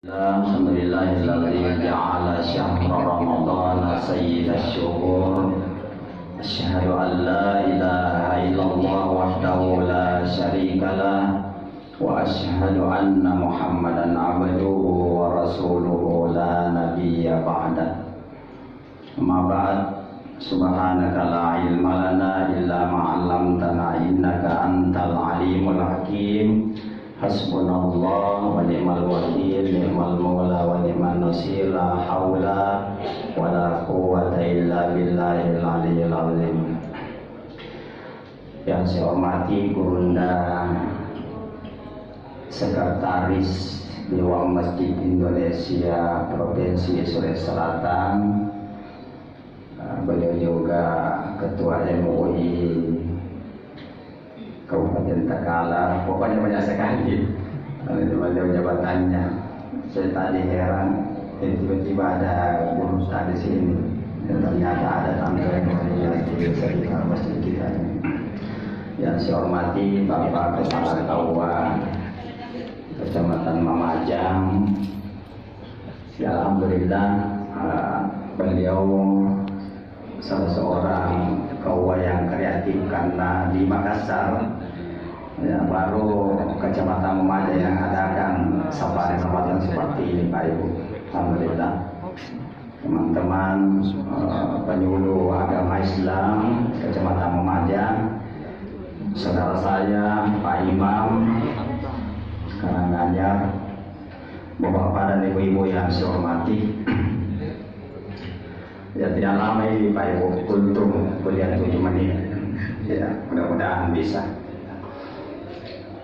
Alhamdulillahilladzi ja'ala syahra ramadhana sayyidash syuhur. Asyhadu an la ilaha illallah wahdahu la syarikalah wa asyhadu anna Muhammadan abduhu wa rasuluhu la nabiyya ba'da. Amma ba'd. Subhanaka la ilma lana illa ma 'allamtana innaka antal alimul hakim. Hasbunallah wa ni'mal wakil, ni'mal maula wa ni'man nasir, la haula wa la quwwata illa billahil aliyyil azim. Yang saya hormati Gurunda Sekretaris Dewan Masjid Indonesia Provinsi Sulawesi Selatan, beliau juga Ketua MUI Kabupaten Takalar, pokoknya banyak sekali beliau jabatannya. Saya tadi heran, tiba-tiba ada guru ustaz di sini, dan ternyata ada tamu yang di sekitar masjid kita ini. Yang saya hormati Bapak Kepala KUA Kecamatan Mamajang. Ya, alhamdulillah beliau salah seorang KUA yang kreatif, karena di Makassar ya, baru Kecamatan Mamajang yang adakan safari-safari seperti ini Pak Ibu. Alhamdulillah teman-teman penyuluh agama Islam Kecamatan Mamajang, saudara saya Pak Imam Karanganyar, Bapak-bapak dan Ibu-ibu yang saya hormati. Ya, tidak lama ini Pak Ibu, untung kuliah 7 menit. Ya, mudah-mudahan bisa.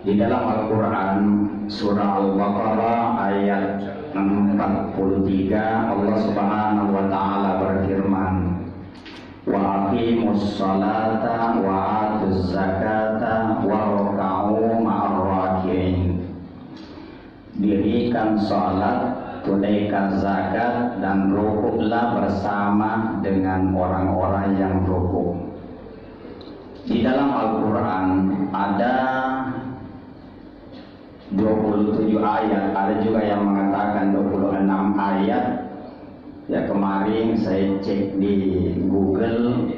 Di dalam Al-Quran surah Al-Baqarah ayat 43, Allah Subhanahu wa Ta'ala berfirman, wa aqimus salata wa atuz zakata wa ruk'u ma'ar raki'in. Dirikan salat, tunaikan zakat, dan rukuklah bersama dengan orang-orang yang rukuk. Di dalam Al-Quran ada 27 ayat, ada juga yang mengatakan 26 ayat. Ya, kemarin saya cek di Google,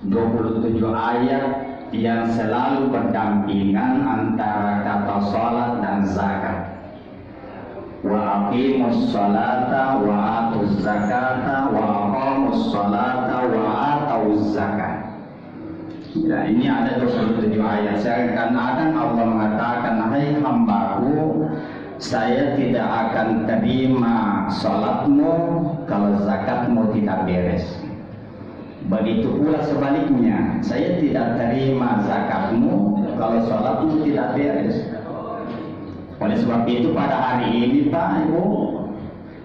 27 ayat yang selalu berdampingan antara kata salat dan zakat. Wa aqimus salata wa atuz zakata wa aqamus salata wa atauz zakat. Ya, ini ada 27 ayat. Seakan-akan Allah mengatakan, hai hambaku, saya tidak akan terima salatmu kalau zakatmu tidak beres. Begitu pula sebaliknya, saya tidak terima zakatmu kalau salatmu tidak beres. Oleh sebab itu pada hari ini Pak Ibu,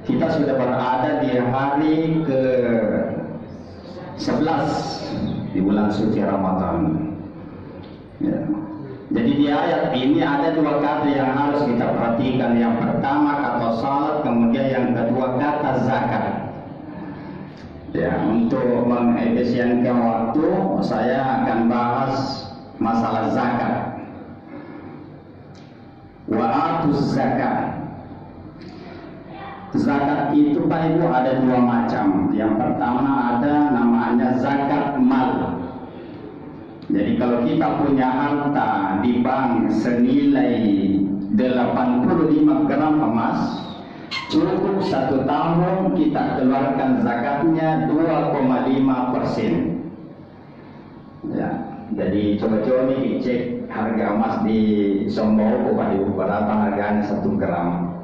kita sudah berada di hari ke-11 di bulan suci Ramadan. Ya. Jadi di ayat ini ada 2 kata yang harus kita perhatikan. Yang pertama kata salat, kemudian yang kedua kata zakat. Ya, untuk mengefisienkan waktu, saya akan bahas masalah zakat. Wa atuz zakat. Zakat itu Pak Ibu ada 2 macam. Yang pertama ada namanya zakat mal. Jadi kalau kita punya harta di bank senilai 85 gram emas, cukup 1 tahun kita keluarkan zakatnya 2,5%. Ya, jadi coba-coba nih cek harga emas di Sombong Pak Ibu, berapa harganya 1 gram.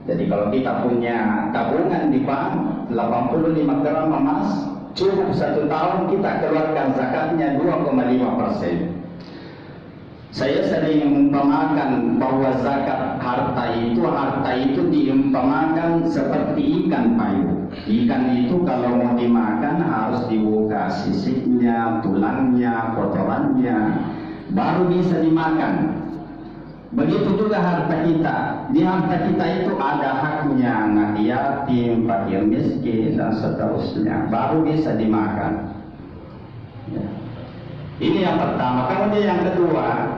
Jadi kalau kita punya tabungan di bank 85 gram emas, cukup 1 tahun kita keluarkan zakatnya 2,5%. Saya sering mengumpamakan bahwa zakat harta itu diumpamakan seperti ikan Pak Ibu. Ikan itu kalau mau dimakan harus dibuka sisiknya, tulangnya, kotorannya, baru bisa dimakan. Begitu juga harta kita. Di harta kita itu ada haknya anak yatim, fakir miskin, dan seterusnya, baru bisa dimakan. Ya. Ini yang pertama. Kemudian yang kedua,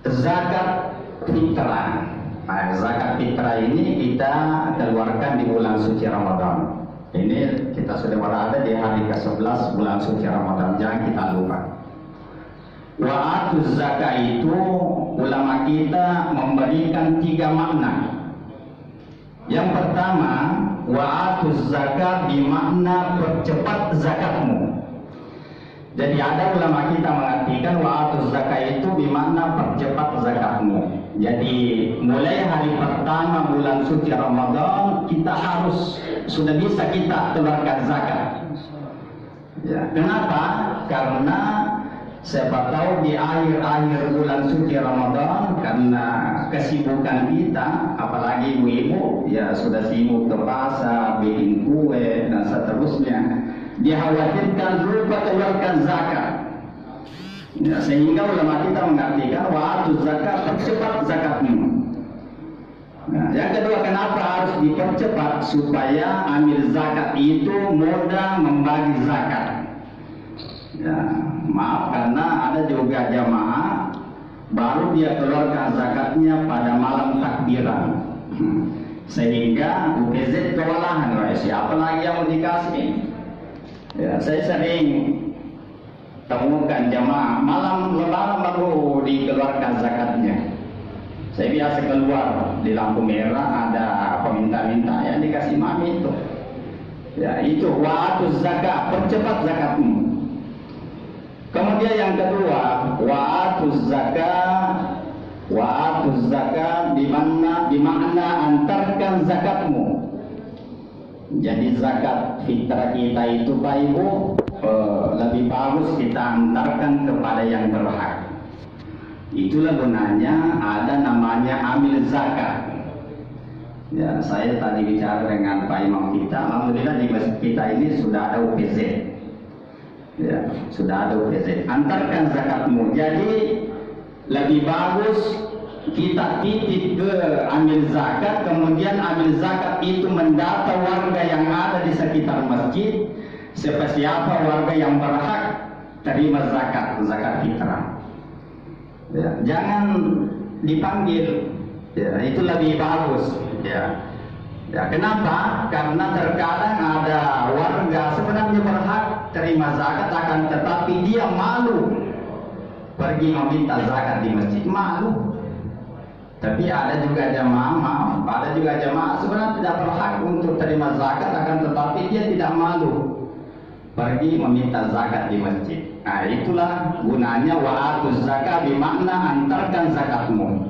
zakat fitrah. Nah, zakat fitrah ini kita keluarkan di bulan suci Ramadan. Ini kita sudah berada di hari ke-11 bulan suci Ramadan, jangan kita lupa. Wa'atuz zakat itu ulama kita memberikan 3 makna. Yang pertama, wa'atuz zakat bermakna percepat zakatmu. Jadi ada ulama kita mengartikan wa'atuz zakat itu bermakna percepat zakatmu. Jadi mulai hari pertama bulan suci Ramadan kita harus sudah bisa kita keluarkan zakat. Ya, kenapa? Karena siapa tahu di akhir-akhir bulan suci Ramadan karena kesibukan kita, apalagi ibu-ibu ya sudah sibuk ke pasar, bikin kue dan seterusnya, dikhawatirkan lupa keluarkan zakat. Ya, sehingga ulama kita mengartikan wa'atuz zakat, percepat zakatmu. Nah, yang kedua, kenapa harus dipercepat? Supaya amil zakat itu mudah membagi zakat. Ya, maaf karena ada juga jamaah baru dia keluarkan zakatnya pada malam takbiran, sehingga UPZ kewalahan, siapa lagi yang mau dikasih? Ya, saya sering temukan jamaah malam lebaran baru dikeluarkan zakatnya. Saya biasa keluar di lampu merah ada peminta-minta yang dikasih mami itu. Ya, itu wa'atuz zakat, percepat zakatmu. Kemudian yang kedua, wa'atuz zakat dimana antarkan zakatmu. Jadi zakat fitrah kita itu Pak Ibu lebih bagus kita antarkan kepada yang berhak. Itulah gunanya ada namanya amil zakat. Ya, saya tadi bicara dengan Pak Imam kita, alhamdulillah di masjid kita ini sudah ada UPZ. Ya, sudah ada UPZ. Antarkan zakatmu. Jadi lebih bagus kita titip ke amil zakat, kemudian amil zakat itu mendata warga yang ada di sekitar masjid, siapa warga yang berhak terima zakat fitrah. Ya, jangan dipanggil, ya, itu lebih bagus. Ya, kenapa? Karena terkadang ada warga sebenarnya berhak terima zakat, akan tetapi dia malu pergi meminta zakat di masjid, malu. Tapi ada juga jamaah sebenarnya tidak berhak untuk terima zakat, akan tetapi dia tidak malu pergi meminta zakat di masjid. Nah, itulah gunanya wa'atuz zakat bermakna antarkan zakatmu.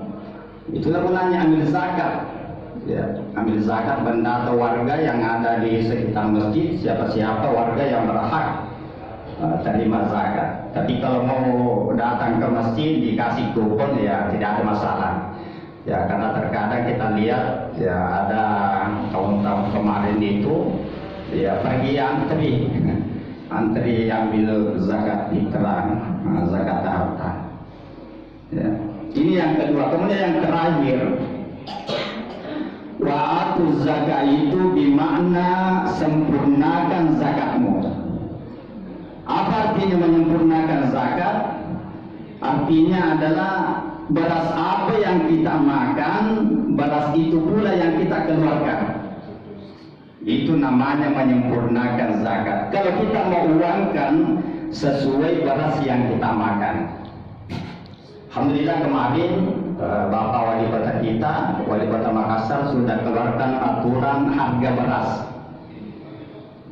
Itulah gunanya ambil zakat. Ya, ambil zakat mendata warga yang ada di sekitar masjid, siapa warga yang berhak terima zakat. Tapi kalau mau datang ke masjid dikasih kupon ya tidak ada masalah. Ya, karena terkadang kita lihat ya ada tahun-tahun kemarin itu ya pergi antri ambil zakat fitrah, zakat harta. Ya. Ini yang kedua. Kemudian yang terakhir, wa'atuz zakat itu bermakna sempurnakan zakatmu. Apa artinya menyempurnakan zakat? Artinya adalah beras apa yang kita makan, beras itu pula yang kita keluarkan. Itu namanya menyempurnakan zakat. Kalau kita mau uangkan sesuai beras yang kita makan. Alhamdulillah kemarin Bapak Wali Kota kita, Wali Kota Makassar sudah keluarkan aturan harga beras.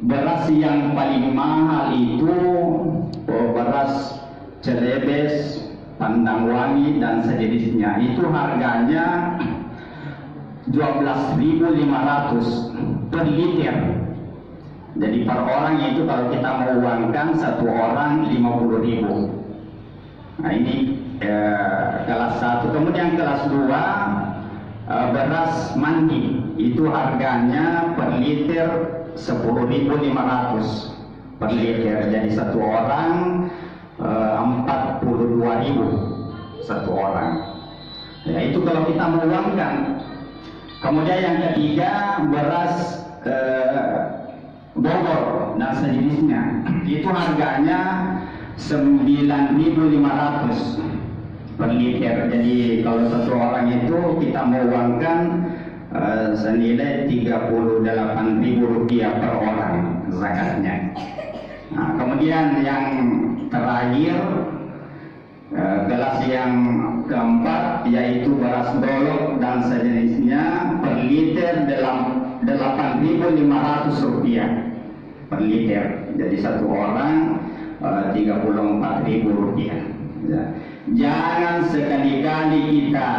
Beras yang paling mahal itu beras Celebes, Pandangwangi dan sejenisnya. Itu harganya 12.500 per liter. Jadi per orang itu kalau kita mau uangkan satu orang 50.000. Nah ini kelas 1. Kemudian kelas 2 beras mandi itu harganya per liter 10.500 per liter. Jadi satu orang 42.000 satu orang. Ya, itu kalau kita mau uangkan. Kemudian yang ketiga beras Bogor dan sejenisnya itu harganya 9.500. per liter. Jadi kalau satu orang itu kita mau uangkan senilai Rp38.000 per orang zakatnya. Nah, kemudian yang terakhir, gelas yang keempat yaitu beras dolok dan sejenisnya per liter dalam Rp8.500 per liter. Jadi satu orang Rp34.000 ya. Jangan sekali-kali kita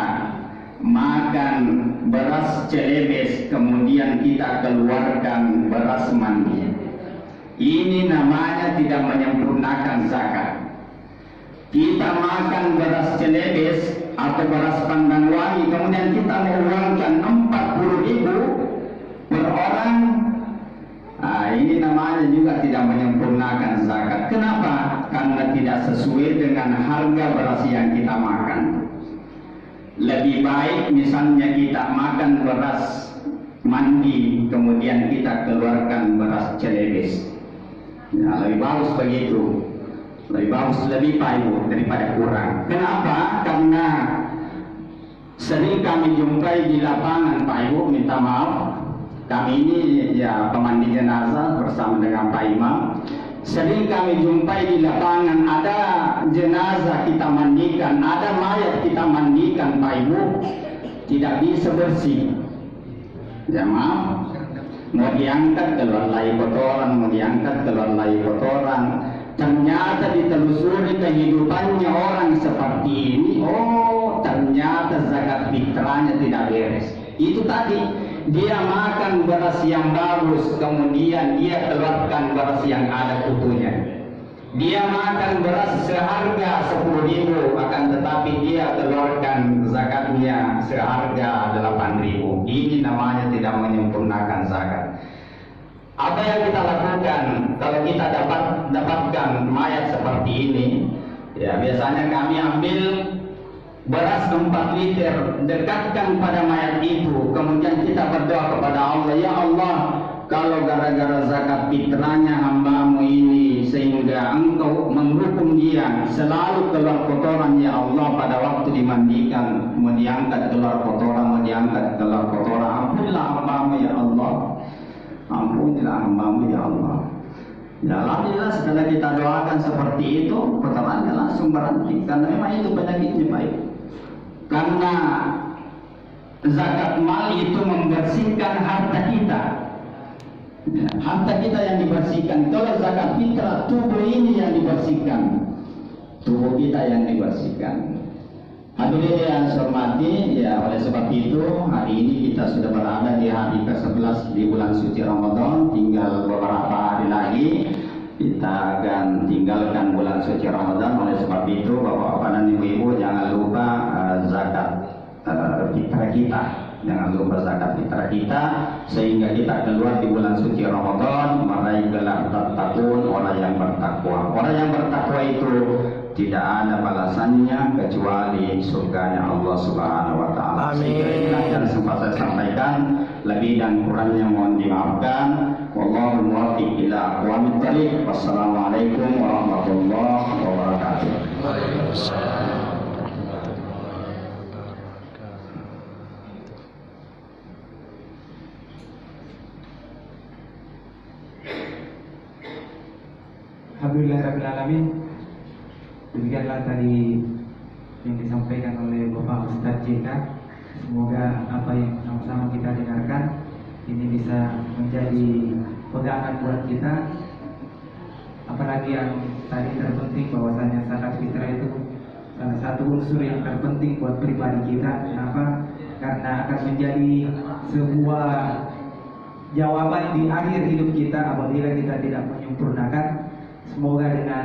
makan beras celebes kemudian kita keluarkan beras mandi. Ini namanya tidak menyempurnakan zakat. Kita makan beras celebes atau beras pandang wangi kemudian kita menguangkan 40.000 per orang. Nah, ini namanya juga tidak menyempurnakan zakat. Kenapa? Karena tidak sesuai dengan harga beras yang kita makan. Lebih baik misalnya kita makan beras mandi kemudian kita keluarkan beras celebes. Ya, lebih bagus begitu. Lebih bagus, lebih baik daripada kurang. Kenapa? Karena sering kami jumpai di lapangan, Pak Ibu, minta maaf. Kami ini ya pemandi jenazah bersama dengan Pak Imam. Sering kami jumpai di lapangan ada jenazah kita mandikan, ada mayat kita mandikan, Pak Ibu, tidak bisa bersih. Ya maaf, mau diangkat keluar lagi kotoran, mau diangkat keluar lagi kotoran. Ternyata ditelusuri kehidupannya orang seperti ini. Oh, ternyata zakat fitrahnya tidak beres. Itu tadi, dia makan beras yang bagus, kemudian dia keluarkan beras yang ada kutunya. Dia makan beras seharga 10.000, akan tetapi dia keluarkan zakatnya seharga 8.000. Ini namanya tidak menyempurnakan zakat. Apa yang kita lakukan kalau kita dapatkan mayat seperti ini? Ya, biasanya kami ambil beras 4 liter, dekatkan pada mayat itu, kemudian kita berdoa kepada Allah, ya Allah, kalau gara-gara zakat fitrahnya hambamu ini sehingga engkau menghukum dia selalu keluar kotoran, ya Allah, pada waktu dimandikan mau diangkat keluar kotoran, mau diangkat keluar kotoran, ampunilah hambamu ya Allah, ampunilah hambamu ya Allah. Ya, alhamdulillah setelah kita doakan seperti itu, kotorannya langsung berhenti, karena memang itu penyakitnya baik. Karena zakat mal itu membersihkan harta kita. Ya, harta kita yang dibersihkan. Kalau zakat fitrah, tubuh ini yang dibersihkan, tubuh kita yang dibersihkan. Hadirin yang saya hormati, ya oleh sebab itu hari ini kita sudah berada di hari ke-11 di bulan suci Ramadan. Tinggal beberapa hari lagi kita akan tinggalkan bulan suci Ramadan. Oleh sebab itu Bapak-bapak dan Ibu-ibu jangan lupa zakat fitrah kita. Jangan lupa zakat fitrah kita sehingga kita keluar di bulan suci Ramadan meraih gelar tattaqun, orang yang bertakwa. Orang yang bertakwa itu tidak ada balasannya kecuali surganya Allah Subhanahu wa taala. Inilah yang sempat saya sampaikan, lebih dan kurangnya mohon dimaafkan. Wallahu muwaffiq ila aqwamit thoriq. Wassalamualaikum warahmatullahi wabarakatuh. Waalaikumsalam. Alhamdulillahirrahmanirrahim. Demikianlah tadi yang disampaikan oleh Bapak Ustadz JK. Semoga apa yang sama-sama kita dengarkan ini bisa menjadi pegangan buat kita. Apalagi yang tadi terpenting bahwasanya zakat fitrah itu salah satu unsur yang terpenting buat pribadi kita. Kenapa? Karena akan menjadi sebuah jawaban di akhir hidup kita apabila kita tidak menyempurnakan. Semoga dengan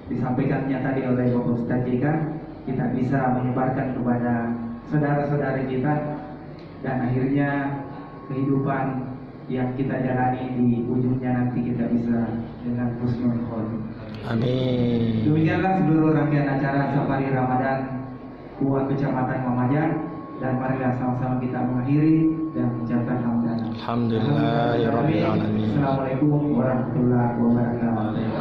disampaikannya tadi oleh Bapak Ustadz JK, kita bisa menyebarkan kepada saudara-saudara kita dan akhirnya kehidupan yang kita jalani di ujungnya nanti kita bisa dengan husnul khotimah. Amin. Demikianlah seluruh rangkaian acara Safari Ramadan Buat Kecamatan Mamajan, dan marilah sama-sama kita mengakhiri dan mengucapkan hamdalah. Alhamdulillah ya rabbil alamin. Assalamualaikum warahmatullahi wabarakatuh.